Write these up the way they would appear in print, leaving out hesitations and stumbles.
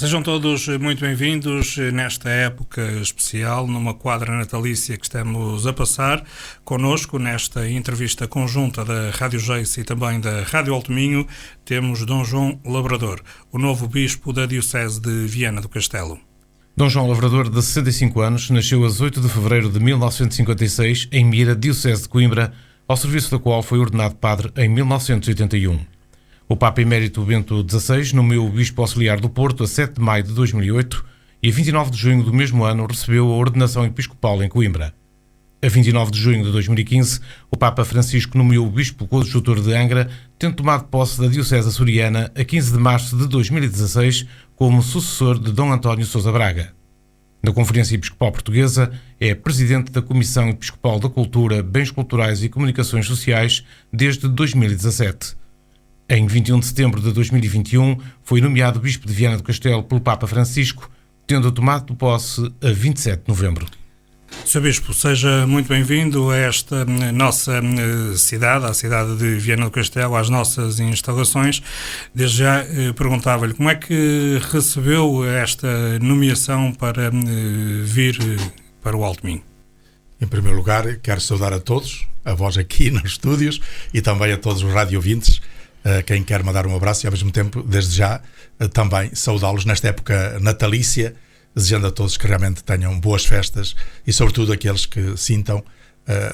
Sejam todos muito bem-vindos nesta época especial, numa quadra natalícia que estamos a passar. Connosco, nesta entrevista conjunta da Rádio Geice e também da Rádio Alto Minho, temos Dom João Lavrador, o novo bispo da Diocese de Viana do Castelo. Dom João Lavrador, de 65 anos, nasceu a 8 de fevereiro de 1956 em Mira, Diocese de Coimbra, ao serviço da qual foi ordenado padre em 1981. O Papa Emérito Bento XVI nomeou o Bispo Auxiliar do Porto a 7 de maio de 2008 e a 29 de junho do mesmo ano recebeu a ordenação episcopal em Coimbra. A 29 de junho de 2015, o Papa Francisco nomeou o Bispo Coadjutor de Angra, tendo tomado posse da Diocese Açoriana a 15 de março de 2016 como sucessor de Dom António Sousa Braga. Na Conferência Episcopal Portuguesa, é Presidente da Comissão Episcopal da Cultura, Bens Culturais e Comunicações Sociais desde 2017. Em 21 de setembro de 2021, foi nomeado Bispo de Viana do Castelo pelo Papa Francisco, tendo tomado posse a 27 de novembro. Sr. Bispo, seja muito bem-vindo a esta nossa cidade, à cidade de Viana do Castelo, às nossas instalações. Desde já perguntava-lhe como é que recebeu esta nomeação para vir para o Alto Minho. Em primeiro lugar, quero saudar a todos, a vós aqui nos estúdios e também a todos os radio-ouvintes, quem quer mandar um abraço e ao mesmo tempo, desde já, também saudá-los nesta época natalícia, desejando a todos que realmente tenham boas festas e sobretudo aqueles que sintam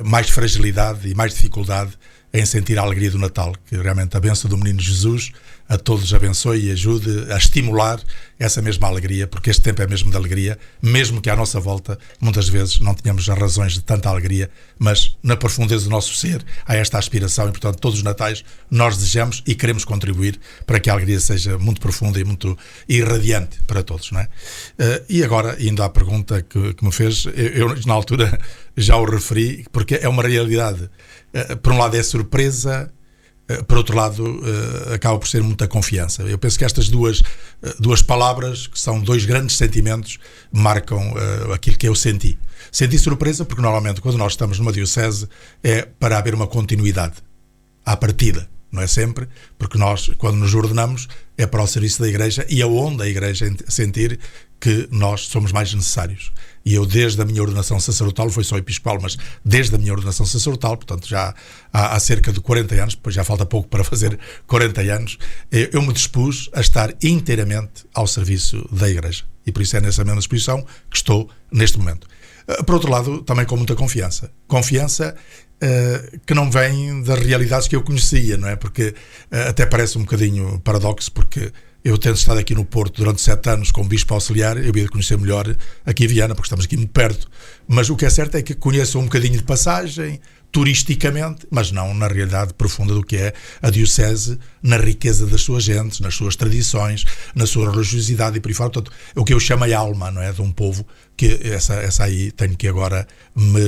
mais fragilidade e mais dificuldade em sentir a alegria do Natal, que realmente a bênção do Menino Jesus a todos abençoe e ajude a estimular essa mesma alegria, porque este tempo é mesmo de alegria, mesmo que à nossa volta muitas vezes não tenhamos as razões de tanta alegria, mas na profundeza do nosso ser há esta aspiração e, portanto, todos os Natais nós desejamos e queremos contribuir para que a alegria seja muito profunda e muito irradiante para todos, não é? E agora, indo à pergunta que me fez, eu na altura já o referi, porque é uma realidade. Por um lado é surpresa, por outro lado acaba por ser muita confiança. Eu penso que estas duas palavras, que são dois grandes sentimentos, marcam aquilo que eu senti. Senti surpresa porque normalmente quando nós estamos numa diocese é para haver uma continuidade à partida, não é sempre, porque nós quando nos ordenamos é para o serviço da Igreja e aonde a Igreja sentir que nós somos mais necessários. E eu, desde a minha ordenação sacerdotal, foi só episcopal, mas desde a minha ordenação sacerdotal, portanto já há cerca de 40 anos, pois já falta pouco para fazer 40 anos, eu me dispus a estar inteiramente ao serviço da Igreja. E por isso é nessa mesma disposição que estou neste momento. Por outro lado, também com muita confiança. Confiança que não vem das realidades que eu conhecia, não é? Porque até parece um bocadinho paradoxo, porque eu tendo estado aqui no Porto durante 7 anos como Bispo Auxiliar, eu ia conhecer melhor aqui em Viana, porque estamos aqui muito perto. Mas o que é certo é que conheço um bocadinho de passagem, turisticamente, mas não na realidade profunda do que é a Diocese, na riqueza das suas gentes, nas suas tradições, na sua religiosidade e por aí fora. Portanto, é o que eu chamo a alma, não é? De um povo, que essa aí tenho que agora me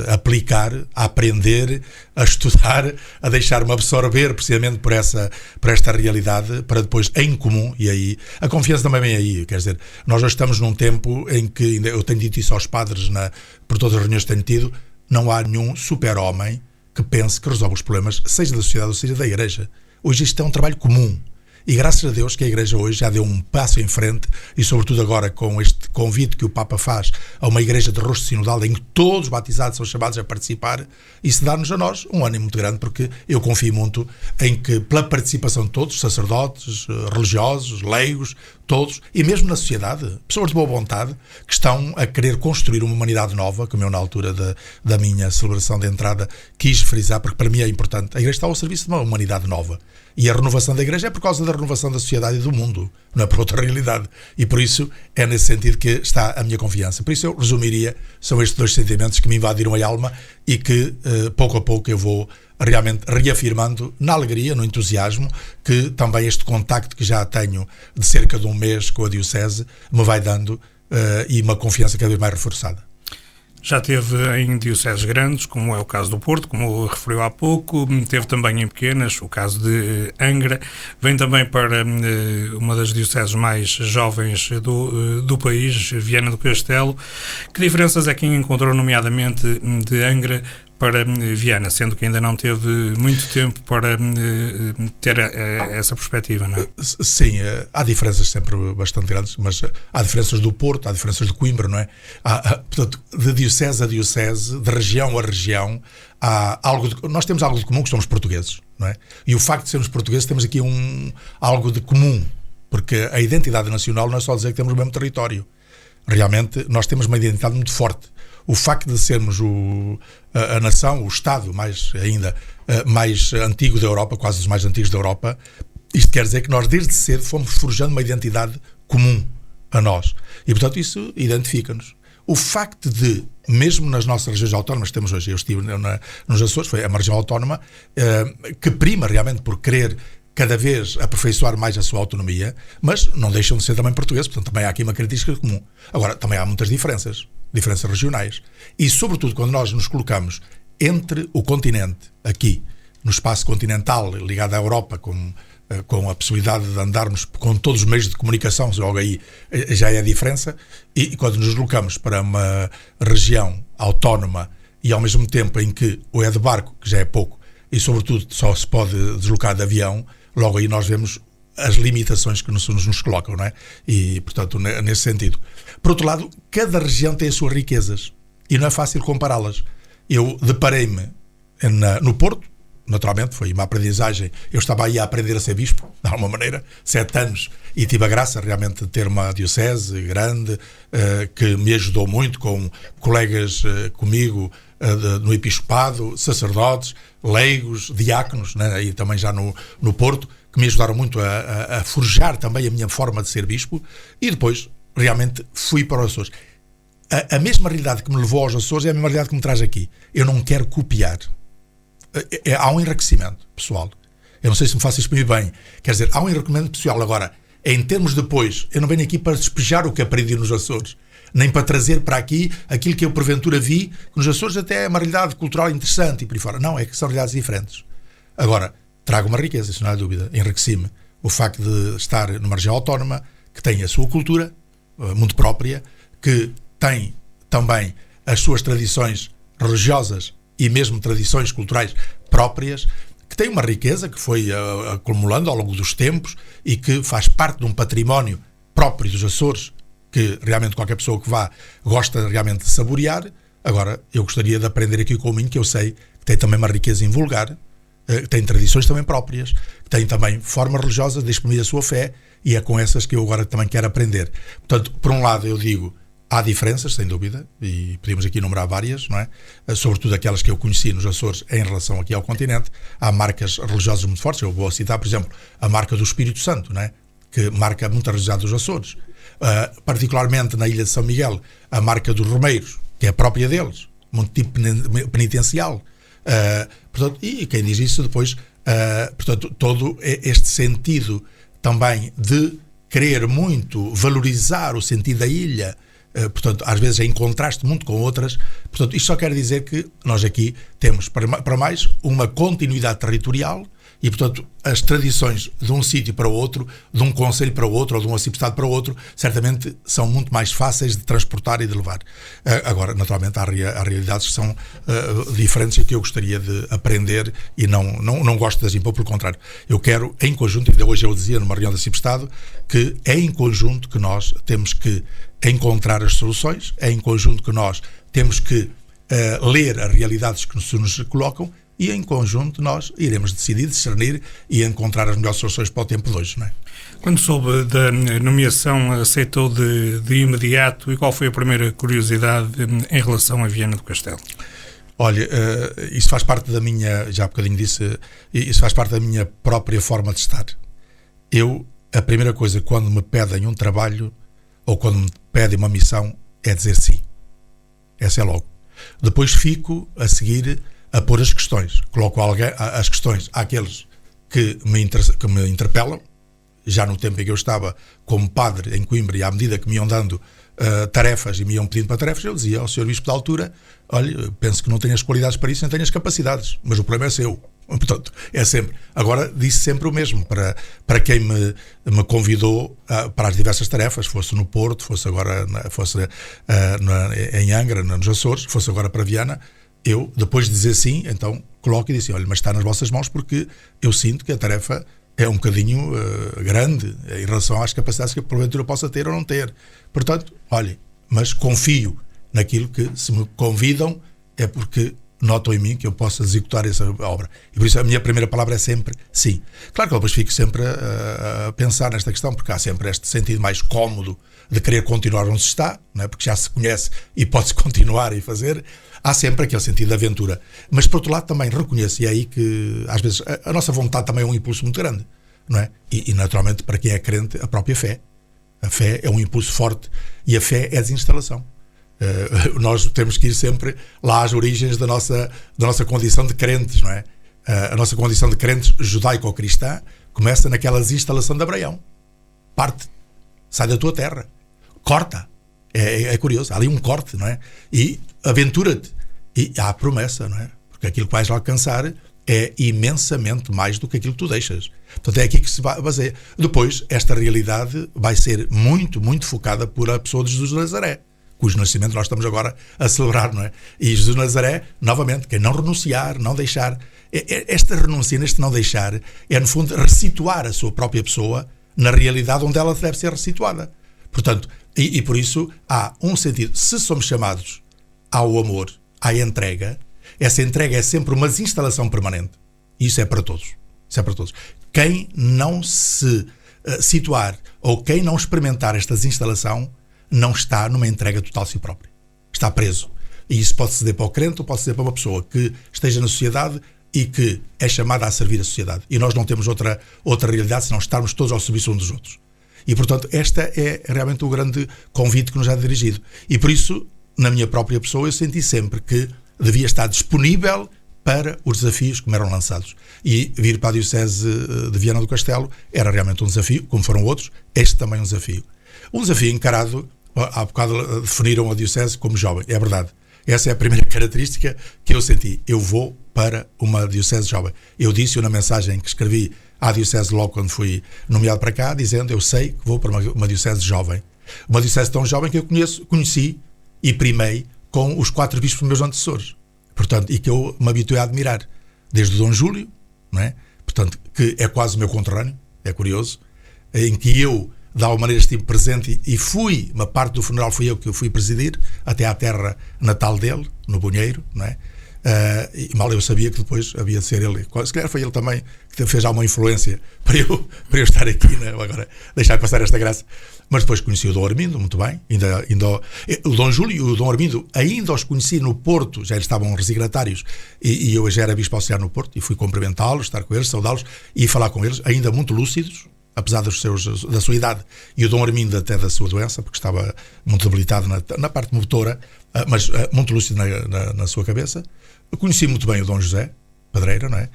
aplicar, a aprender, a estudar, a deixar-me absorver precisamente por esta realidade, para depois em comum, e aí a confiança também vem aí, quer dizer, nós já estamos num tempo em que, eu tenho dito isso aos padres por todas as reuniões que tenho tido, não há nenhum super-homem que pense que resolve os problemas, seja da sociedade ou seja da Igreja. Hoje isto é um trabalho comum. E graças a Deus que a Igreja hoje já deu um passo em frente e sobretudo agora com este convite que o Papa faz a uma Igreja de rosto sinodal em que todos os batizados são chamados a participar, isso dá-nos a nós um ânimo muito grande, porque eu confio muito em que pela participação de todos, sacerdotes, religiosos, leigos, todos, e mesmo na sociedade, pessoas de boa vontade que estão a querer construir uma humanidade nova, como eu na altura da minha celebração de entrada quis frisar, porque para mim é importante. A Igreja está ao serviço de uma humanidade nova. E a renovação da Igreja é por causa da renovação da sociedade e do mundo, não é por outra realidade. E por isso é nesse sentido que está a minha confiança. Por isso eu resumiria, são estes dois sentimentos que me invadiram a alma e que pouco a pouco eu vou realmente reafirmando na alegria, no entusiasmo, que também este contacto que já tenho de cerca de um mês com a Diocese me vai dando e uma confiança cada vez mais reforçada. Já teve em dioceses grandes, como é o caso do Porto, como referiu há pouco, teve também em pequenas, o caso de Angra, vem também para uma das dioceses mais jovens do país, Viana do Castelo. Que diferenças é que encontrou, nomeadamente de Angra, para Viana, sendo que ainda não teve muito tempo para ter essa perspectiva, não é? Sim, há diferenças sempre bastante grandes, mas há diferenças do Porto, há diferenças de Coimbra, não é? Portanto, de diocese a diocese, de região a região, nós temos algo de comum, que somos portugueses, não é? E o facto de sermos portugueses, temos aqui algo de comum, porque a identidade nacional não é só dizer que temos o mesmo território. Realmente, nós temos uma identidade muito forte. O facto de sermos a nação, o Estado mais antigo da Europa, quase os mais antigos da Europa, isto quer dizer que nós desde cedo fomos forjando uma identidade comum a nós. E, portanto, isso identifica-nos. O facto de, mesmo nas nossas regiões autónomas que temos hoje, eu estive nos Açores, foi uma região autónoma que prima realmente por querer cada vez aperfeiçoar mais a sua autonomia, mas não deixam de ser também portugueses, portanto também há aqui uma característica comum. Agora, também há muitas diferenças regionais. E, sobretudo, quando nós nos colocamos entre o continente, aqui, no espaço continental, ligado à Europa, com a possibilidade de andarmos com todos os meios de comunicação, logo aí já é a diferença, e quando nos deslocamos para uma região autónoma e ao mesmo tempo em que ou é de barco, que já é pouco, e sobretudo só se pode deslocar de avião, logo aí nós vemos as limitações que nos colocam, não é? E, portanto, nesse sentido. Por outro lado, cada região tem as suas riquezas e não é fácil compará-las. Eu deparei-me no Porto, naturalmente, foi uma aprendizagem. Eu estava aí a aprender a ser bispo, de alguma maneira, 7 anos, e tive a graça realmente de ter uma diocese grande, que me ajudou muito, com colegas comigo no episcopado, sacerdotes, leigos, diáconos, né, e também já no Porto, que me ajudaram muito a forjar também a minha forma de ser bispo, e depois realmente fui para os Açores. A mesma realidade que me levou aos Açores é a mesma realidade que me traz aqui. Eu não quero copiar. Há um enriquecimento pessoal. Eu não sei se me faço exprimir bem. Quer dizer, há um enriquecimento pessoal. Agora, em termos depois, eu não venho aqui para despejar o que aprendi nos Açores, nem para trazer para aqui aquilo que eu porventura vi, que nos Açores até é uma realidade cultural interessante e por aí fora. Não, é que são realidades diferentes. Agora, trago uma riqueza, isso não há dúvida. Enriqueci-me o facto de estar numa região autónoma, que tem a sua cultura muito própria, que tem também as suas tradições religiosas e mesmo tradições culturais próprias, que tem uma riqueza que foi acumulando ao longo dos tempos e que faz parte de um património próprio dos Açores, que realmente qualquer pessoa que vá gosta realmente de saborear. Agora, eu gostaria de aprender aqui com o Minho, que eu sei que tem também uma riqueza invulgar, que tem tradições também próprias, que tem também forma religiosa de exprimir a sua fé, e é com essas que eu agora também quero aprender. Portanto, por um lado eu digo, há diferenças, sem dúvida, e podemos aqui enumerar várias, não é? Sobretudo aquelas que eu conheci nos Açores em relação aqui ao continente. Há marcas religiosas muito fortes. Eu vou citar, por exemplo, a marca do Espírito Santo, não é? Que marca muito a religiosidade dos Açores. Particularmente na Ilha de São Miguel, a marca dos Romeiros, que é a própria deles, muito tipo penitencial. Portanto, e quem diz isso depois, portanto, todo este sentido também de querer muito valorizar o sentido da ilha, portanto, às vezes em contraste muito com outras. Portanto, isto só quer dizer que nós aqui temos, para mais, uma continuidade territorial e, portanto, as tradições de um sítio para o outro, de um concelho para o outro ou de um arciprestado para o outro, certamente são muito mais fáceis de transportar e de levar. Agora, naturalmente, há realidades que são diferentes e que eu gostaria de aprender e não gosto de as impor, pelo contrário. Eu quero, em conjunto, e ainda hoje eu dizia numa reunião do arciprestado, que é em conjunto que nós temos que encontrar as soluções, é em conjunto que nós temos que ler as realidades que nos colocam, e em conjunto nós iremos decidir, discernir e encontrar as melhores soluções para o tempo de hoje, não é? Quando soube da nomeação, aceitou de imediato, e qual foi a primeira curiosidade em relação a Viana do Castelo? Olha, isso faz parte da minha, já há bocadinho disse, isso faz parte da minha própria forma de estar. A primeira coisa, quando me pedem um trabalho ou quando me pedem uma missão, é dizer sim. Essa é logo. Depois fico a seguir a pôr as questões. Coloco as questões àqueles que me interpelam. Já no tempo em que eu estava como padre em Coimbra, e à medida que me iam dando tarefas e me iam pedindo para tarefas, eu dizia ao Sr. Bispo da altura: olha, penso que não tenho as qualidades para isso, nem tenho as capacidades, mas o problema é seu. Portanto, é sempre. Agora, disse sempre o mesmo para quem me convidou para as diversas tarefas, fosse no Porto, fosse agora em Angra, nos Açores, fosse agora para Viana. eu, depois de dizer sim, então coloco e digo assim, olha, mas está nas vossas mãos, porque eu sinto que a tarefa é um bocadinho grande em relação às capacidades que porventura possa ter ou não ter. Portanto, olha, mas confio naquilo que, se me convidam, é porque notam em mim que eu possa executar essa obra. E por isso a minha primeira palavra é sempre sim. Claro que eu depois fico sempre a pensar nesta questão, porque há sempre este sentido mais cómodo de querer continuar onde se está, não é? Porque já se conhece e pode-se continuar e fazer. Há sempre aquele sentido de aventura. Mas, por outro lado, também reconheço, e é aí que, às vezes, a nossa vontade também é um impulso muito grande, não é? E naturalmente, para quem é crente, a própria fé. A fé é um impulso forte e a fé é desinstalação. Nós temos que ir sempre lá às origens da nossa condição de crentes, não é? A nossa condição de crentes judaico-cristã começa naquela desinstalação de Abraão. Parte, sai da tua terra, corta. É curioso, há ali um corte, não é? E aventura-te. E há a promessa, não é? Porque aquilo que vais alcançar é imensamente mais do que aquilo que tu deixas. Portanto, é aqui que se baseia. Depois, esta realidade vai ser muito, muito focada por a pessoa de Jesus de Nazaré, cujo nascimento nós estamos agora a celebrar, não é? E Jesus de Nazaré, novamente, quem não renunciar, não deixar. Esta renúncia, neste não deixar, é no fundo ressituar a sua própria pessoa na realidade onde ela deve ser ressituada. Portanto, e por isso há um sentido. Se somos chamados ao amor, à entrega, essa entrega é sempre uma desinstalação permanente. Isso é para todos. Isso é para todos. Quem não se situar ou quem não experimentar esta desinstalação não está numa entrega total a si próprio. Está preso. E isso pode-se dizer para o crente ou pode-se dizer para uma pessoa que esteja na sociedade e que é chamada a servir a sociedade. E nós não temos outra realidade senão estarmos todos ao serviço uns dos outros. E, portanto, esta é realmente o grande convite que nos é dirigido. E, por isso, na minha própria pessoa, eu senti sempre que devia estar disponível para os desafios que me eram lançados. E vir para a Diocese de Viana do Castelo era realmente um desafio, como foram outros, este também é um desafio. Um desafio encarado, há bocado definiram a Diocese como jovem, é verdade. Essa é a primeira característica que eu senti. Eu vou para uma Diocese jovem. Eu disse na mensagem que escrevi à Diocese logo quando fui nomeado para cá, dizendo, eu sei que vou para uma Diocese jovem. Uma Diocese tão jovem que eu conheci e primei com os 4 bispos meus antecessores. Portanto, e que eu me habituei a admirar. Desde o Dom Júlio, não é? Portanto, que é quase o meu conterrâneo, é curioso, em que eu, de alguma maneira, estive presente e fui, uma parte do funeral fui eu que fui presidir, até à terra natal dele, no Bunheiro, não é? E mal eu sabia que depois havia de ser ele. Se calhar foi ele também que fez alguma influência para eu estar aqui, né? Agora deixar passar esta graça. Mas depois conheci o Dom Armindo, muito bem. O Dom Júlio e o Dom Armindo ainda os conheci no Porto, já eles estavam resignatários e eu já era bispo auxiliar no Porto e fui cumprimentá-los, estar com eles, saudá-los e falar com eles, ainda muito lúcidos, apesar da sua idade, e o Dom Armindo até da sua doença, porque estava muito debilitado na parte motora, mas muito lúcido na sua cabeça. Eu conheci muito bem o Dom José Pedreira, não é?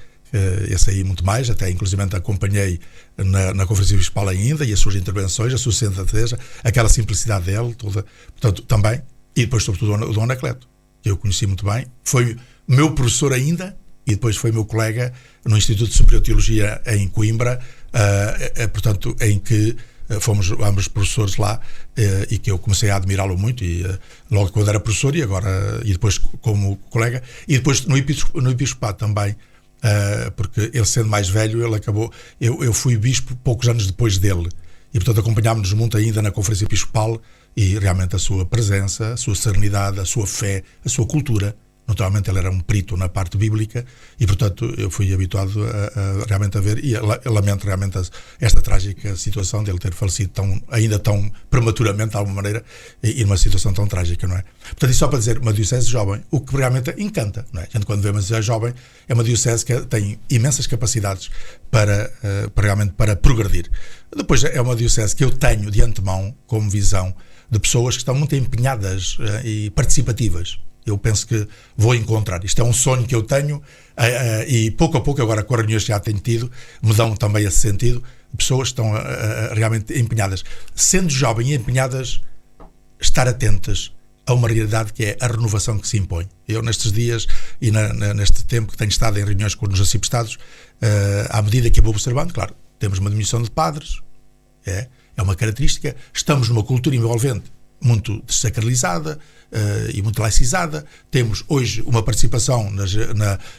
Esse aí muito mais, até inclusive acompanhei na Conferência Episcopal ainda, e as suas intervenções, a sua sensatez, aquela simplicidade dele, toda, portanto, também, e depois sobretudo o Dom Anacleto, que eu conheci muito bem, foi meu professor ainda, e depois foi meu colega no Instituto Superior de Teologia em Coimbra, portanto, em que fomos ambos professores lá, e que eu comecei a admirá-lo muito, e logo quando era professor, e depois como colega, e depois no Episcopado também, porque ele sendo mais velho, ele acabou, eu fui bispo poucos anos depois dele, e portanto acompanhámos-nos muito ainda na Conferência Episcopal, e realmente a sua presença, a sua serenidade, a sua fé, a sua cultura. Naturalmente ele era um perito na parte bíblica e, portanto, eu fui habituado realmente a ver, e lamento realmente esta trágica situação de ele ter falecido ainda tão prematuramente, de alguma maneira, e numa situação tão trágica, não é? Portanto, isso só para dizer, uma diocese jovem, o que realmente encanta, não é? A gente, quando vê uma diocese jovem, é uma diocese que tem imensas capacidades para progredir. Depois, é uma diocese que eu tenho de antemão como visão de pessoas que estão muito empenhadas e participativas. Eu penso que vou encontrar. Isto é um sonho que eu tenho, e pouco a pouco, agora com as reuniões que já tenho tido, me dão também esse sentido. Pessoas que estão realmente empenhadas. Sendo jovem e empenhadas, estar atentas a uma realidade que é a renovação que se impõe. Eu, nestes dias e neste tempo que tenho estado em reuniões com os arcebispados, à medida que eu vou observando, claro, temos uma diminuição de padres, é uma característica. Estamos numa cultura envolvente, muito desacralizada e muito laicizada. Temos hoje uma participação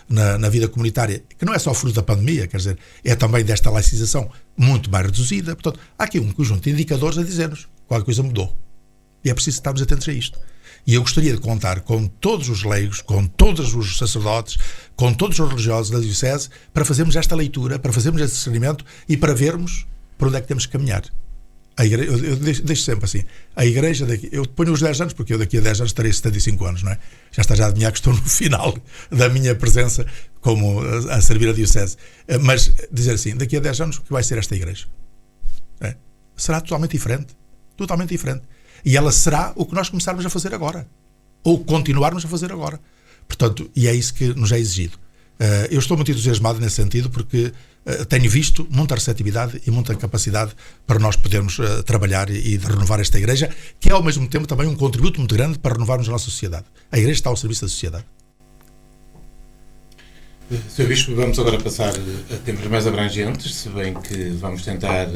na vida comunitária que não é só fruto da pandemia, quer dizer, é também desta laicização muito mais reduzida. Portanto, há aqui um conjunto de indicadores a dizer-nos qualquer coisa mudou. E é preciso estarmos atentos a isto. E eu gostaria de contar com todos os leigos, com todos os sacerdotes, com todos os religiosos da Diocese, para fazermos esta leitura, para fazermos este discernimento e para vermos para onde é que temos que caminhar. A igreja, eu deixo sempre assim, a igreja daqui, eu ponho os 10 anos, porque eu daqui a 10 anos terei 75 anos, não é? Já está já a adivinhar que estou no final da minha presença como a servir a Diocese. Mas dizer assim, daqui a 10 anos o que vai ser esta igreja? Será totalmente diferente. Totalmente diferente. E ela será o que nós começarmos a fazer agora. Ou continuarmos a fazer agora. Portanto, e é isso que nos é exigido. Eu estou muito entusiasmado nesse sentido porque tenho visto muita receptividade e muita capacidade para nós podermos trabalhar e renovar esta igreja, que é ao mesmo tempo também um contributo muito grande para renovarmos a nossa sociedade. A igreja está ao serviço da sociedade. Sr. Bispo, vamos agora passar a temas mais abrangentes, se bem que vamos tentar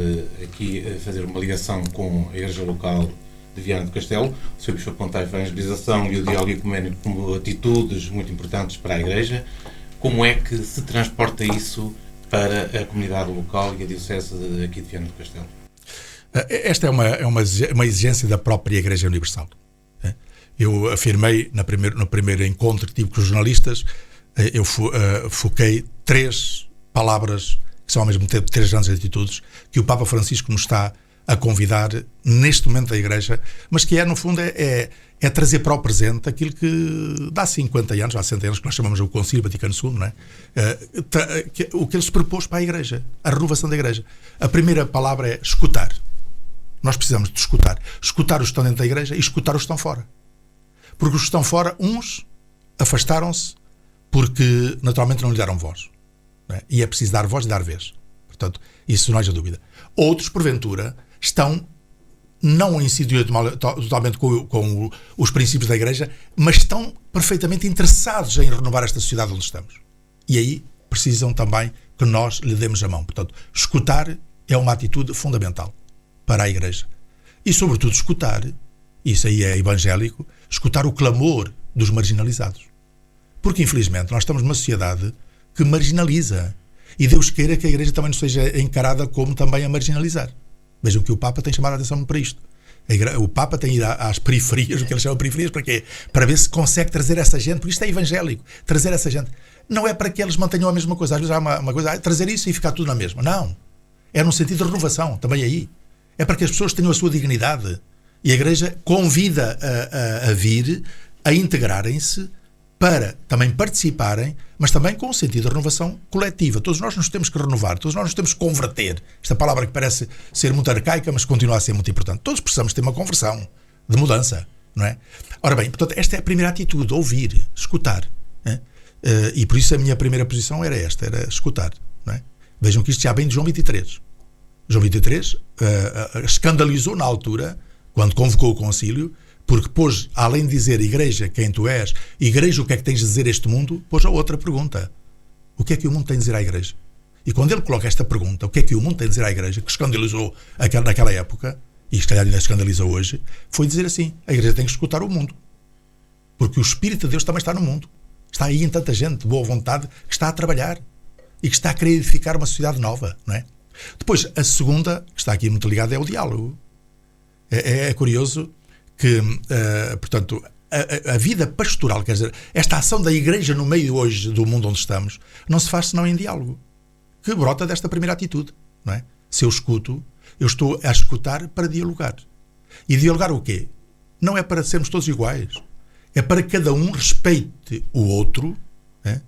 aqui fazer uma ligação com a igreja local de Viana do Castelo. O Sr. Bispo aponta a evangelização e o diálogo ecuménico como atitudes muito importantes para a igreja. Como é que se transporta isso para a comunidade local e a Diocese aqui de Viana do Castelo? Esta é uma exigência da própria Igreja Universal. Eu afirmei no primeiro encontro que tive com os jornalistas, eu foquei 3 palavras, que são ao mesmo tempo 3 grandes atitudes, que o Papa Francisco nos está a convidar neste momento da Igreja, mas que no fundo, é trazer para o presente aquilo que há 50 anos, há 60 anos, que nós chamamos o Concílio Vaticano II, não é? O que ele se propôs para a Igreja, a renovação da Igreja. A primeira palavra é escutar. Nós precisamos de escutar. Escutar os que estão dentro da Igreja e escutar os que estão fora. Porque os que estão fora, uns afastaram-se porque naturalmente não lhe deram voz. Não é? E é preciso dar voz e dar vez. Portanto, isso não haja dúvida. Outros, porventura, estão não incidindo totalmente com os princípios da Igreja, mas estão perfeitamente interessados em renovar esta sociedade onde estamos. E aí precisam também que nós lhe demos a mão. Portanto, escutar é uma atitude fundamental para a Igreja. E, sobretudo, escutar, isso aí é evangélico, escutar o clamor dos marginalizados. Porque, infelizmente, nós estamos numa sociedade que marginaliza. E Deus queira que a Igreja também não seja encarada como também a marginalizar. Vejam que o Papa tem chamado a atenção para isto. O Papa tem ido às periferias, o que ele chama de periferias, para quê? Para ver se consegue trazer essa gente, porque isto é evangélico, trazer essa gente. Não é para que eles mantenham a mesma coisa. Às vezes há uma coisa, trazer isso e ficar tudo na mesma. Não. É no sentido de renovação, também aí. É para que as pessoas tenham a sua dignidade. E a Igreja convida a vir, a integrarem-se, para também participarem, mas também com o sentido de renovação coletiva. Todos nós nos temos que renovar, todos nós nos temos que converter. Esta palavra que parece ser muito arcaica, mas continua a ser muito importante. Todos precisamos ter uma conversão, de mudança, não é? Ora bem, portanto, esta é a primeira atitude, ouvir, escutar. E por isso a minha primeira posição era esta, era escutar. Não é? Vejam que isto já vem de João 23. João 23 escandalizou na altura, quando convocou o concílio, porque pôs, além de dizer Igreja, quem tu és, Igreja, o que é que tens de dizer a este mundo, pôs a outra pergunta. O que é que o mundo tem de dizer à Igreja? E quando ele coloca esta pergunta, o que é que o mundo tem de dizer à Igreja, que escandalizou naquela época, e se calhar ainda escandaliza hoje, foi dizer assim, a Igreja tem que escutar o mundo. Porque o Espírito de Deus também está no mundo. Está aí em tanta gente de boa vontade que está a trabalhar e que está a querer edificar uma sociedade nova, não é? Depois, a segunda, que está aqui muito ligada, é o diálogo. É curioso que, portanto, a vida pastoral, quer dizer, esta ação da Igreja no meio hoje do mundo onde estamos, não se faz senão em diálogo, que brota desta primeira atitude, não é? Se eu escuto, eu estou a escutar para dialogar. E dialogar o quê? Não é para sermos todos iguais, é para que cada um respeite o outro, né?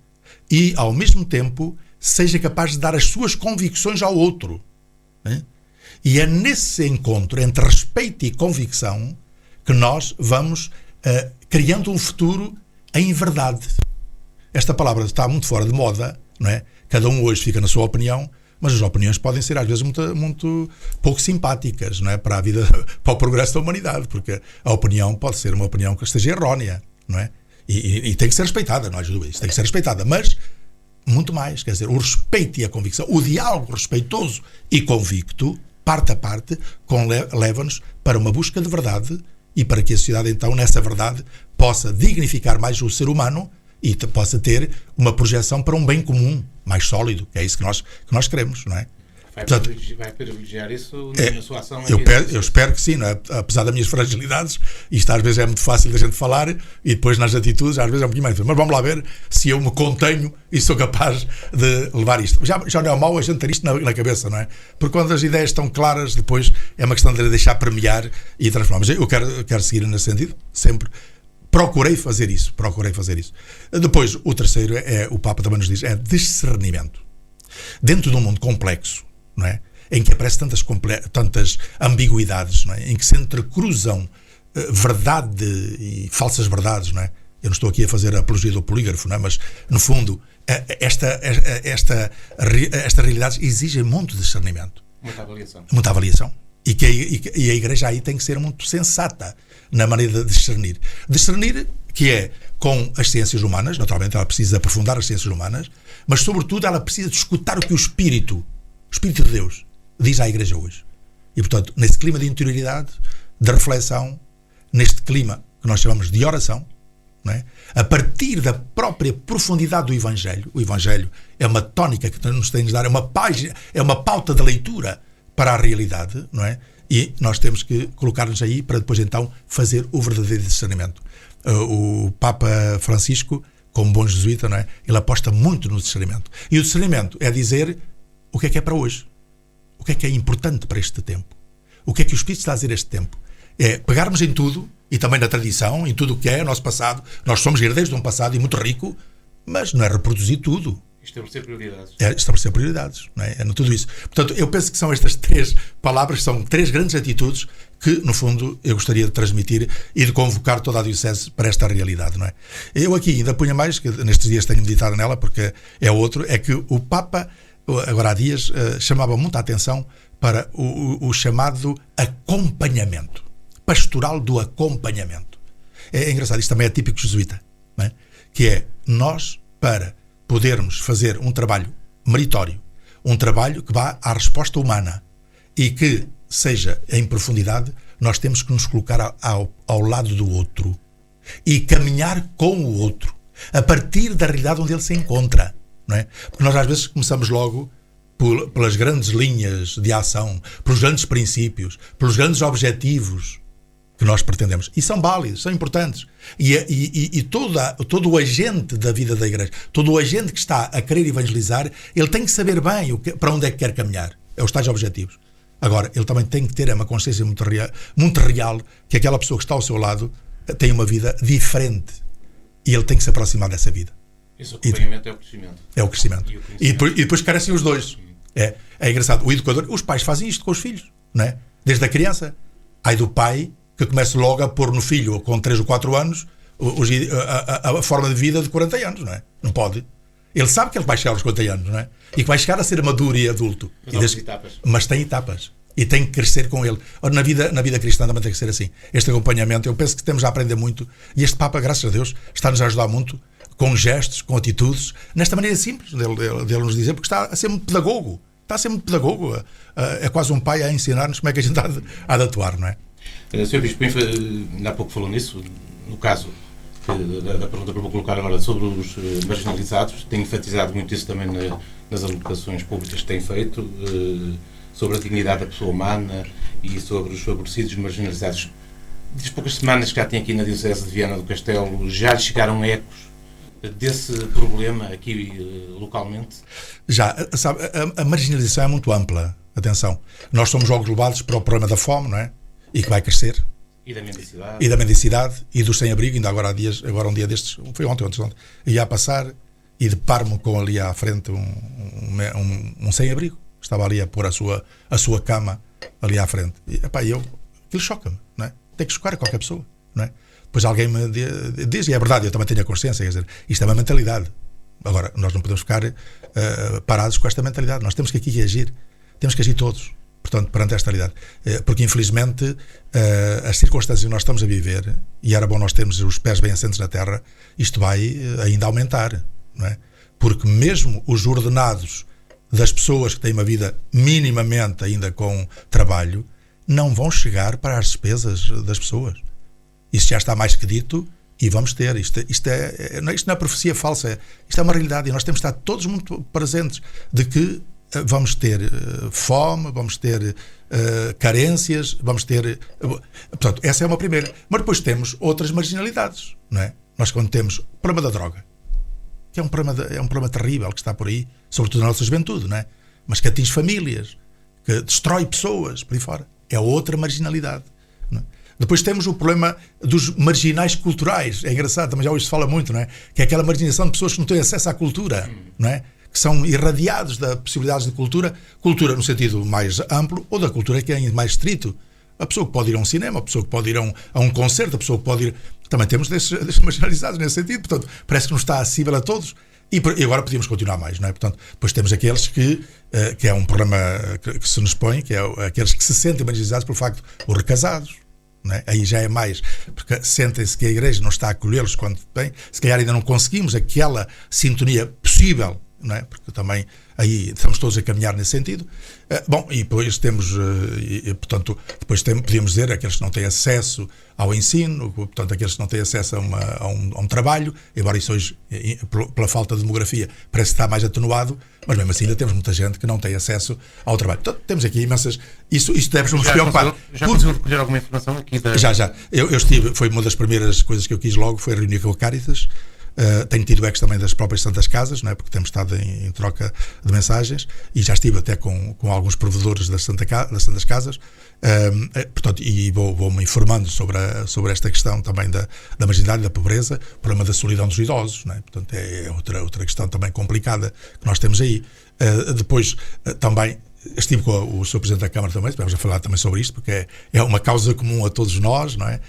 E, ao mesmo tempo, seja capaz de dar as suas convicções ao outro, né? E é nesse encontro entre respeito e convicção que nós vamos criando um futuro em verdade. Esta palavra está muito fora de moda, não é? Cada um hoje fica na sua opinião, mas as opiniões podem ser às vezes muito pouco simpáticas, não é? Para a vida, para o progresso da humanidade, porque a opinião pode ser uma opinião que esteja errónea, não é? E tem que ser respeitada, não há dúvida, isso tem que ser respeitada, mas muito mais, quer dizer, o respeito e a convicção, o diálogo respeitoso e convicto, parte a parte, leva-nos para uma busca de verdade e para que a sociedade, então, nessa verdade, possa dignificar mais o ser humano e possa ter uma projeção para um bem comum mais sólido, que é isso que nós queremos, não é? Vai privilegiar isso na sua ação? Eu espero que sim, não é? Apesar das minhas fragilidades, isto às vezes é muito fácil da gente falar e depois nas atitudes às vezes é um pouquinho mais difícil. Mas vamos lá ver se eu me contenho e sou capaz de levar isto. Já não é mau a gente ter isto na cabeça, não é? Porque quando as ideias estão claras, depois é uma questão de deixar permear e transformar. Mas eu quero seguir nesse sentido, sempre. Procurei fazer isso. Depois, o terceiro o Papa também nos diz, é discernimento. Dentro de um mundo complexo, não é? Em que aparecem tantas ambiguidades, não é? Em que se entrecruzam verdade e falsas verdades, não é? Eu não estou aqui a fazer a apologia do polígrafo, não é? Mas, no fundo, estas realidades exigem muito discernimento. Muita avaliação. E a Igreja aí tem que ser muito sensata na maneira de discernir. Discernir, que é com as ciências humanas, naturalmente ela precisa aprofundar as ciências humanas, mas sobretudo ela precisa de escutar o que o Espírito de Deus diz à Igreja hoje. E portanto, nesse clima de interioridade, de reflexão, neste clima que nós chamamos de oração, não é? A partir da própria profundidade do Evangelho, o Evangelho é uma tónica que nos tem de dar, é uma pauta de leitura para a realidade, não é? E nós temos que colocar-nos aí para depois então fazer o verdadeiro discernimento. O Papa Francisco, como bom jesuíta, não é? Ele aposta muito no discernimento. E o discernimento é dizer o que é para hoje, o que é importante para este tempo, o que é que o Espírito está a dizer este tempo. É pegarmos em tudo, e também na tradição, em tudo o que é o nosso passado. Nós somos herdeiros de um passado e muito rico, mas não é reproduzir tudo. Estabelecer prioridades. É estabelecer prioridades, não é? É tudo isso. Portanto, eu penso que são estas 3 palavras, são 3 grandes atitudes que, no fundo, eu gostaria de transmitir e de convocar toda a Diocese para esta realidade, não é? Eu aqui ainda punha mais, que nestes dias tenho meditado nela, porque é que o Papa, agora há dias, chamava muita atenção para o chamado acompanhamento, pastoral do acompanhamento. É engraçado, isto também é típico jesuíta, não é? Que é nós, para podermos fazer um trabalho meritório, um trabalho que vá à resposta humana e que seja em profundidade, nós temos que nos colocar ao lado do outro e caminhar com o outro, a partir da realidade onde ele se encontra, não é? Porque nós às vezes começamos logo pelas grandes linhas de ação, pelos grandes princípios, pelos grandes objetivos que nós pretendemos. E são válidos, são importantes. E todo o agente da vida da Igreja, todo o agente que está a querer evangelizar, ele tem que saber bem para onde é que quer caminhar. É os tais objetivos. Agora, ele também tem que ter uma consciência muito real que aquela pessoa que está ao seu lado tem uma vida diferente. E ele tem que se aproximar dessa vida. Esse acompanhamento é o crescimento. É o crescimento. E depois carecem os dois. É engraçado. O educador, os pais fazem isto com os filhos, não é? Desde a criança. Ai do pai que começa logo a pôr no filho, com 3 ou 4 anos, a forma de vida de 40 anos, não é? Não pode. Ele sabe que ele vai chegar aos 40 anos, não é? E que vai chegar a ser maduro e adulto. Mas tem etapas. E tem que crescer com ele. Na vida cristã também tem que ser assim. Este acompanhamento, eu penso que temos a aprender muito. E este Papa, graças a Deus, está-nos a ajudar muito, com gestos, com atitudes, nesta maneira simples dele nos dizer, porque está a ser muito pedagogo. Está a ser muito pedagogo. É quase um pai a ensinar-nos como é que a gente há de atuar, não é? Sr. Bispo, ainda há pouco falou nisso, no caso da pergunta que eu vou colocar agora sobre os marginalizados, tem enfatizado muito isso também nas alocuções públicas que tem feito, sobre a dignidade da pessoa humana e sobre os favorecidos marginalizados. Diz poucas semanas que já tem aqui na Diocese de Viana do Castelo, já lhe chegaram ecos desse problema aqui localmente? Já, sabe, a marginalização é muito ampla, atenção. Nós somos logo levados para o problema da fome, não é? E que vai crescer. E da mendicidade. E da mendicidade e do sem-abrigo. Ainda agora um dia destes, foi ontem, ia a passar e deparo-me com ali à frente um sem-abrigo. Estava ali a pôr a sua cama ali à frente. E aquilo choca-me, não é? Tem que chocar a qualquer pessoa, não é? Depois alguém me diz, e é verdade, eu também tenho a consciência, quer dizer, isto é uma mentalidade. Agora, nós não podemos ficar parados com esta mentalidade. Nós temos que aqui agir. Temos que agir todos. Portanto, perante esta realidade. Porque, infelizmente, as circunstâncias que nós estamos a viver, e era bom nós termos os pés bem assentes na terra, isto vai ainda aumentar, não é? Porque mesmo os ordenados das pessoas que têm uma vida minimamente ainda com trabalho, não vão chegar para as despesas das pessoas. Isso já está mais que dito e vamos ter. Isto não é profecia falsa, isto é uma realidade e nós temos de estar todos muito presentes de que vamos ter fome, vamos ter carências, vamos ter... Portanto, essa é uma primeira. Mas depois temos outras marginalidades, não é? Nós quando temos o problema da droga, que é um problema terrível que está por aí, sobretudo na nossa juventude, não é? Mas que atinge famílias, que destrói pessoas por aí fora. É outra marginalidade, não é? Depois temos o problema dos marginais culturais. É engraçado, também já hoje se fala muito, não é? Que é aquela marginação de pessoas que não têm acesso à cultura, não é? Que são irradiados das possibilidades de cultura no sentido mais amplo, ou da cultura que é mais estrito. A pessoa que pode ir a um cinema, a pessoa que pode ir a um concerto, a pessoa que pode ir... Também temos desses marginalizados nesse sentido, portanto, parece que não está acessível a todos e agora podíamos continuar mais, não é? Portanto, depois temos aqueles que é um problema que se nos põe, que é aqueles que se sentem marginalizados pelo facto, os recasados, não é? Aí já é mais, porque sentem-se que a Igreja não está a acolhê-los quando bem, se calhar ainda não conseguimos aquela sintonia possível, não é? Porque também aí estamos todos a caminhar nesse sentido. Bom, e depois temos, portanto, podíamos dizer aqueles que não têm acesso ao ensino, portanto, aqueles que não têm acesso a um trabalho, embora isso hoje, pela falta de demografia, parece que está mais atenuado, mas mesmo assim ainda temos muita gente que não tem acesso ao trabalho. Portanto, temos aqui imensas... Isso deve-nos preocupar. Já conseguiu recolher alguma informação aqui da... Já. Eu estive, foi uma das primeiras coisas que eu quis logo, foi a reunir com a Caritas. Tenho tido ex também das próprias Santas Casas, não é? Porque temos estado em troca de mensagens e já estive até com alguns provedores das Santas Casas, portanto, e vou-me informando sobre esta questão também da marginalidade e da pobreza, o problema da solidão dos idosos, não é? Portanto, é outra questão também complicada que nós temos aí. Depois também estive com o Sr. Presidente da Câmara também, vamos a falar também sobre isto, porque é uma causa comum a todos nós, não é?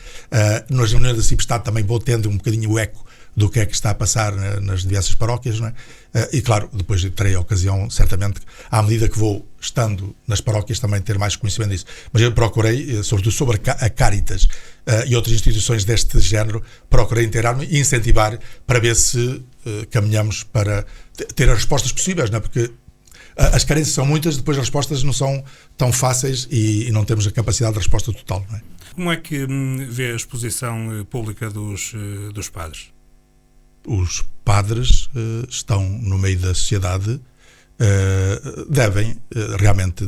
Nas reuniões da CIP-Estado também vou tendo um bocadinho o eco do que é que está a passar nas diversas paróquias, não é? E claro, depois terei a ocasião, certamente, à medida que vou estando nas paróquias, também ter mais conhecimento disso. Mas eu procurei, sobretudo sobre a Caritas e outras instituições deste género, procurei inteirar-me e incentivar para ver se caminhamos para ter as respostas possíveis, não é? Porque as carências são muitas, depois as respostas não são tão fáceis e não temos a capacidade de resposta total, não é? Como é que vê a exposição pública dos padres? Os padres estão no meio da sociedade, devem realmente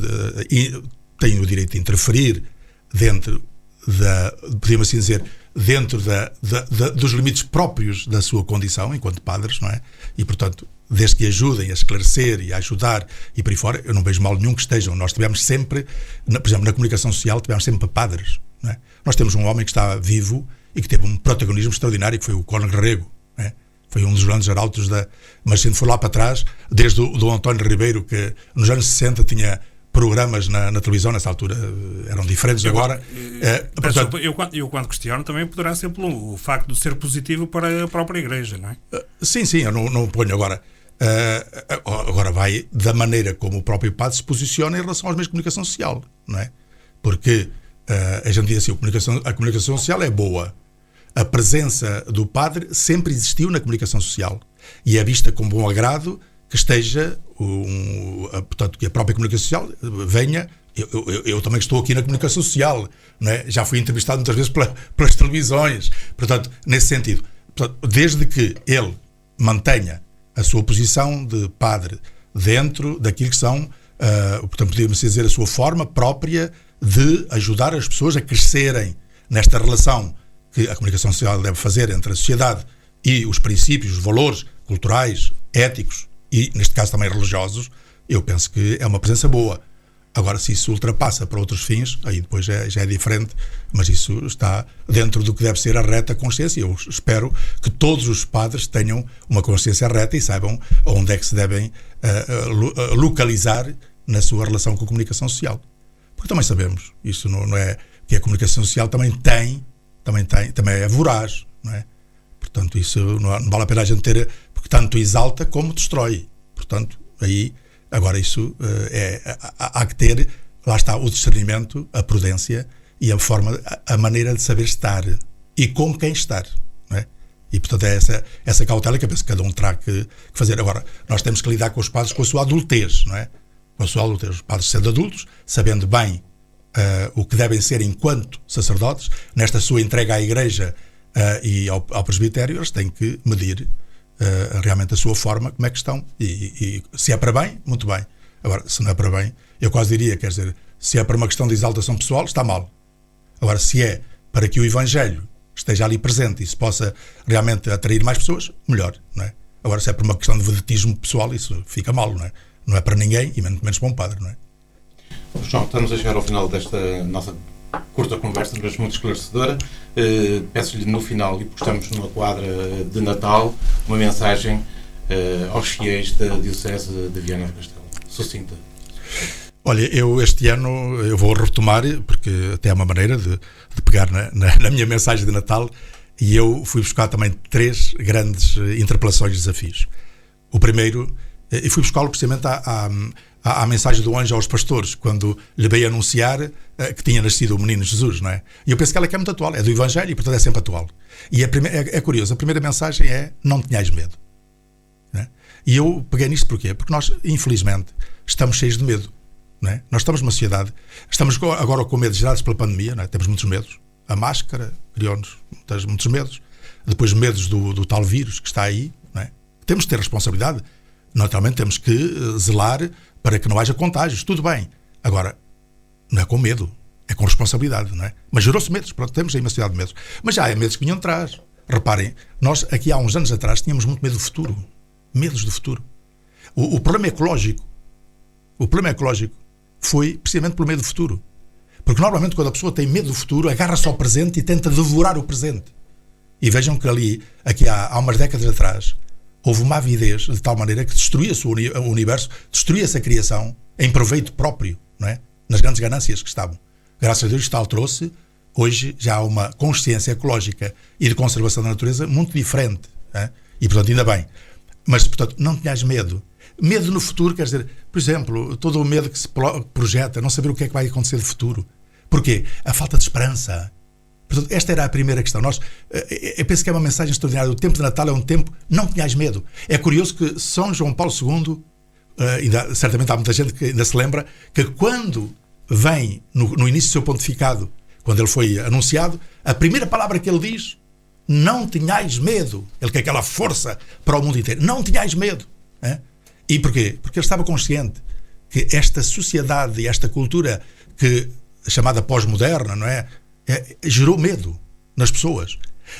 têm o direito de interferir dentro podemos assim dizer, dentro dos limites próprios da sua condição enquanto padres, não é? E portanto, desde que ajudem a esclarecer e a ajudar e por aí fora, eu não vejo mal nenhum que estejam. Nós tivemos sempre, por exemplo, na comunicação social tivemos sempre padres, não é? Nós temos um homem que está vivo e que teve um protagonismo extraordinário, que foi o Cónigo Rego, não é? Foi um dos grandes arautos mas se for lá para trás, desde o do António Ribeiro, que nos anos 60 tinha programas na televisão, nessa altura eram diferentes agora. Portanto, eu quando questiono também poderá ser pelo facto de ser positivo para a própria Igreja, não é? Sim, eu não ponho agora. Agora vai da maneira como o próprio padre se posiciona em relação aos meios de comunicação social, não é? Porque a gente diz assim, a comunicação social é boa. A presença do padre sempre existiu na comunicação social e é vista com bom agrado que esteja, portanto, que a própria comunicação social venha. Eu também estou aqui na comunicação social, não é? Já fui entrevistado muitas vezes pelas televisões, portanto, nesse sentido. Portanto, desde que ele mantenha a sua posição de padre dentro daquilo que são, portanto, podemos dizer, a sua forma própria de ajudar as pessoas a crescerem nesta relação que a comunicação social deve fazer entre a sociedade e os princípios, os valores culturais, éticos e, neste caso, também religiosos, eu penso que é uma presença boa. Agora, se isso ultrapassa para outros fins, aí depois já é diferente, mas isso está dentro do que deve ser a reta consciência. Eu espero que todos os padres tenham uma consciência reta e saibam onde é que se devem localizar na sua relação com a comunicação social. Porque também sabemos, isso não é que a comunicação social também é voraz, não é? Portanto, isso não vale a pena a gente ter, porque tanto exalta como destrói. Portanto, aí, agora isso há que ter, lá está o discernimento, a prudência e a maneira de saber estar e com quem estar, não é? E portanto é essa cautela que eu penso que cada um terá que fazer. Agora, nós temos que lidar com os padres com a sua adultez, não é? Com a sua adultez, os padres sendo adultos, sabendo bem o que devem ser enquanto sacerdotes, nesta sua entrega à Igreja e ao presbitério, eles têm que medir realmente a sua forma, como é que estão. E se é para bem, muito bem. Agora, se não é para bem, eu quase diria, quer dizer, se é para uma questão de exaltação pessoal, está mal. Agora, se é para que o Evangelho esteja ali presente e se possa realmente atrair mais pessoas, melhor, não é? Agora, se é por uma questão de vedetismo pessoal, isso fica mal, não é? Não é para ninguém, e menos para um padre, não é? João, estamos a chegar ao final desta nossa curta conversa, mas muito esclarecedora. Peço-lhe no final, e porque estamos numa quadra de Natal, uma mensagem aos fiéis da Diocese de Viana do Castelo. Sucinta. Olha, eu este ano eu vou retomar, porque até é uma maneira de pegar na minha mensagem de Natal, e eu fui buscar também 3 grandes interpelações e desafios. O primeiro, e fui buscá-lo precisamente à mensagem do anjo aos pastores, quando lhe veio anunciar que tinha nascido o menino Jesus, não é? E eu penso que ela é muito atual, é do Evangelho e portanto é sempre atual. E é curioso, a primeira mensagem é: não tenhais medo. Não é? E eu peguei nisto porquê? Porque nós, infelizmente, estamos cheios de medo. Não é? Nós estamos numa sociedade, estamos agora com medos gerados pela pandemia, não é? Temos muitos medos. A máscara criou-nos muitos medos. Depois medos do tal vírus que está aí, não é? Temos de ter responsabilidade. Naturalmente temos que zelar para que não haja contágios, tudo bem. Agora, não é com medo, é com responsabilidade, não é? Mas gerou-se medos, pronto, temos aí uma sociedade de medos. Mas já há medos que vinham atrás. Reparem, nós aqui há uns anos atrás tínhamos muito medo do futuro. Medos do futuro. O problema ecológico foi precisamente pelo medo do futuro. Porque normalmente quando a pessoa tem medo do futuro, agarra-se ao presente e tenta devorar o presente. E vejam que aqui há umas décadas atrás, houve uma avidez de tal maneira que destruía-se o universo, destruía-se a criação em proveito próprio, não é? Nas grandes ganâncias que estavam. Graças a Deus isto alterou-se. Hoje já há uma consciência ecológica e de conservação da natureza muito diferente, não é? E portanto ainda bem. Mas portanto não tenhas medo. Medo no futuro, quer dizer, por exemplo, todo o medo que se projeta, não saber o que é que vai acontecer de futuro. Porquê? A falta de esperança. Portanto, esta era a primeira questão. Eu penso que é uma mensagem extraordinária. O tempo de Natal é um tempo, não tenhas medo. É curioso que São João Paulo II, certamente há muita gente que ainda se lembra, que quando vem, no início do seu pontificado, quando ele foi anunciado, a primeira palavra que ele diz: não tenhais medo. Ele quer aquela força para o mundo inteiro. Não tenhais medo. É? E porquê? Porque ele estava consciente que esta sociedade e esta cultura chamada pós-moderna, não é? Gerou medo nas pessoas.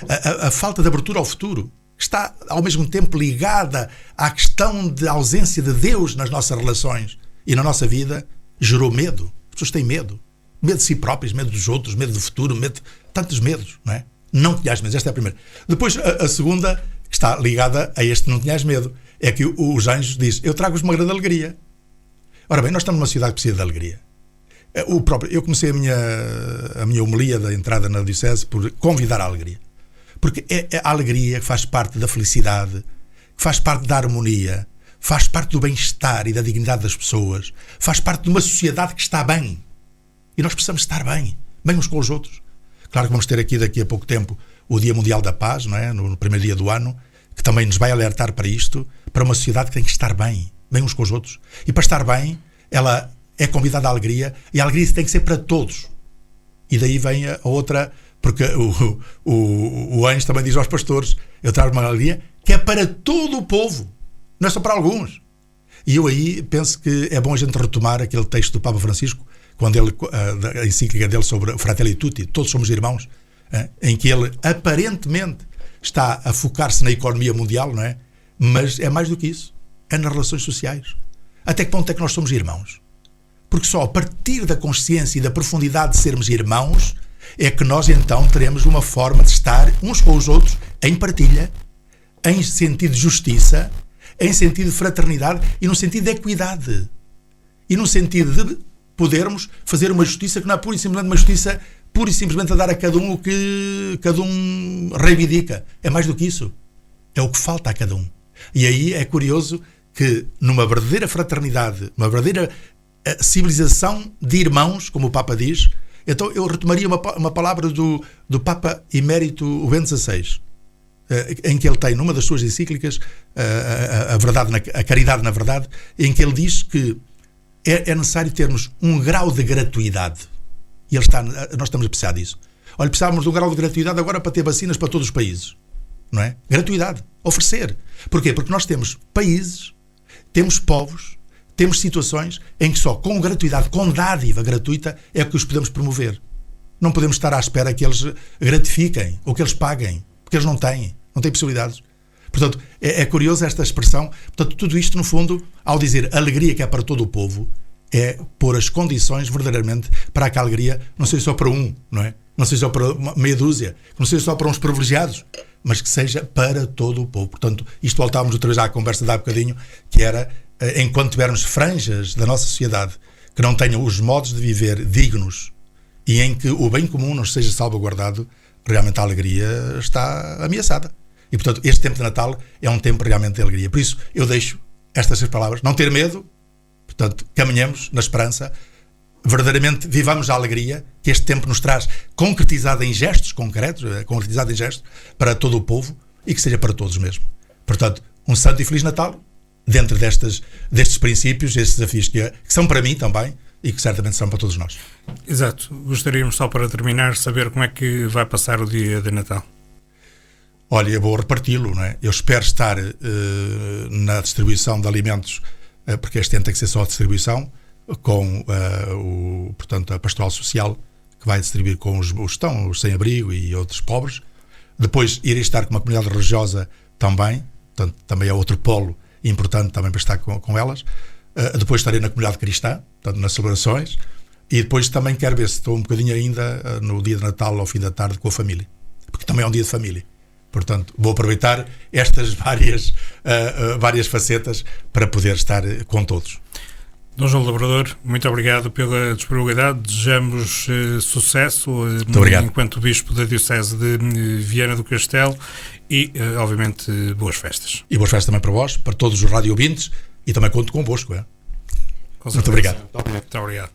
A falta de abertura ao futuro está ao mesmo tempo ligada à questão de ausência de Deus nas nossas relações e na nossa vida. Gerou medo. As pessoas têm medo. Medo de si próprias, medo dos outros, medo do futuro, medo, tantos medos, não é? Não tenhas medo. Esta é a primeira. Depois, a segunda, que está ligada a este não tenhas medo, é que os anjos dizem: eu trago-vos uma grande alegria. Ora bem, nós estamos numa sociedade que precisa de alegria. Eu comecei a minha homilia da entrada na Diocese por convidar a alegria. Porque a alegria faz parte da felicidade, faz parte da harmonia, faz parte do bem-estar e da dignidade das pessoas, faz parte de uma sociedade que está bem. E nós precisamos estar bem uns com os outros. Claro que vamos ter aqui daqui a pouco tempo o Dia Mundial da Paz, não é? No primeiro dia do ano, que também nos vai alertar para isto, para uma sociedade que tem que estar bem uns com os outros. E para estar bem, ela é convidada à alegria, e a alegria tem que ser para todos. E daí vem a outra, porque o anjo também diz aos pastores: eu trago uma alegria que é para todo o povo, não é só para alguns. E eu aí penso que é bom a gente retomar aquele texto do Papa Francisco, quando a encíclica dele sobre Fratelli Tutti, todos somos irmãos, em que ele aparentemente está a focar-se na economia mundial, não é? Mas é mais do que isso, é nas relações sociais. Até que ponto é que nós somos irmãos? Porque só a partir da consciência e da profundidade de sermos irmãos é que nós então teremos uma forma de estar uns com os outros em partilha, em sentido de justiça, em sentido de fraternidade e no sentido de equidade. E no sentido de podermos fazer uma justiça que não é pura e simplesmente uma justiça pura e simplesmente a dar a cada um o que cada um reivindica. É mais do que isso. É o que falta a cada um. E aí é curioso que numa verdadeira fraternidade, uma verdadeira civilização de irmãos, como o Papa diz, então eu retomaria uma palavra do Papa Emérito o Bento XVI, em que ele tem, numa das suas encíclicas, a caridade na verdade, em que ele diz que é necessário termos um grau de gratuidade. E nós estamos a precisar disso. Olha, precisávamos de um grau de gratuidade agora para ter vacinas para todos os países. Não é? Gratuidade. Oferecer. Porquê? Porque nós temos países, temos povos, temos situações em que só com gratuidade, com dádiva gratuita, é que os podemos promover. Não podemos estar à espera que eles gratifiquem ou que eles paguem, porque eles não têm possibilidades. Portanto, é curioso esta expressão. Portanto, tudo isto, no fundo, ao dizer alegria que é para todo o povo, é pôr as condições verdadeiramente para que a alegria não seja só para um, não é? Não seja só para meia dúzia, não seja só para uns privilegiados, mas que seja para todo o povo. Portanto, isto voltámos outra vez à conversa de há bocadinho, que era, enquanto tivermos franjas da nossa sociedade que não tenham os modos de viver dignos e em que o bem comum não seja salvaguardado, realmente a alegria está ameaçada. E, portanto, este tempo de Natal é um tempo realmente de alegria. Por isso, eu deixo estas 6 palavras. Não ter medo, portanto, caminhemos na esperança, verdadeiramente vivamos a alegria que este tempo nos traz, concretizada em gestos concretos, concretizada em gestos, para todo o povo e que seja para todos mesmo. Portanto, um santo e feliz Natal, dentro destes princípios, estes desafios que são para mim também, e que certamente são para todos nós. Exato. Gostaríamos só para terminar saber como é que vai passar o dia de Natal. Olha, eu vou reparti-lo, não é? Eu espero estar na distribuição de alimentos, porque este ano tem que ser só a distribuição, com portanto, a Pastoral Social, que vai distribuir com os sem-abrigo e outros pobres. Depois irei estar com uma comunidade religiosa também, portanto, também é outro polo importante também para estar com elas. Depois estarei na comunidade cristã, portanto, nas celebrações, e depois também quero ver se estou um bocadinho ainda no dia de Natal, ao fim da tarde, com a família, porque também é um dia de família. Portanto, vou aproveitar estas várias facetas para poder estar com todos. Dom João Labrador, muito obrigado pela disponibilidade. Desejamos sucesso enquanto Bispo da Diocese de Viana do Castelo e, obviamente, boas festas. E boas festas também para vós, para todos os radio-ouvintes, e também conto convosco. Muito obrigado. Muito obrigado.